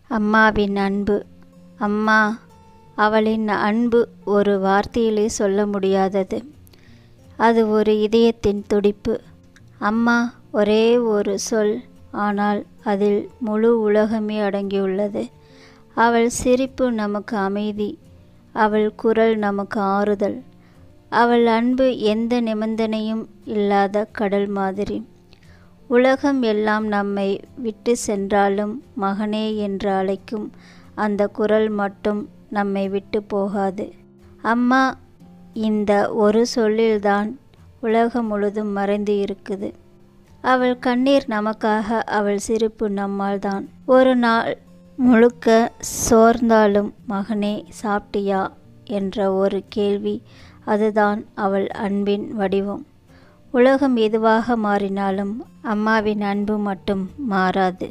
அம்மாவின் அன்பு. அம்மா, அவளின் அன்பு ஒரு வார்த்தையிலே சொல்ல முடியாதது. அது ஒரு இதயத்தின் துடிப்பு. அம்மா ஒரே ஒரு சொல், ஆனால் அதில் முழு உலகமே அடங்கியுள்ளது. அவள் சிரிப்பு நமக்கு அமைதி, அவள் குரல் நமக்கு ஆறுதல். அவள் அன்பு எந்த நிபந்தனையும் இல்லாத கடல் மாதிரி. உலகம் எல்லாம் நம்மை விட்டு சென்றாலும் மகனே என்று அழைக்கும் அந்த குரல் மட்டும் நம்மை விட்டு போகாது. அம்மா, இந்த ஒரு சொல்லில்தான் உலகம் முழுதும் மறைந்து இருக்குது. அவள் கண்ணீர் நமக்காக, அவள் சிரிப்பு நம்மால் தான். ஒரு நாள் முழுக்க சோர்ந்தாலும் மகனே சாப்பிட்டியா என்ற ஒரு கேள்வி, அதுதான் அவள் அன்பின் வடிவம். உலகம் எதுவாக மாறினாலும் அம்மாவின் அன்பு மட்டும் மாறாது.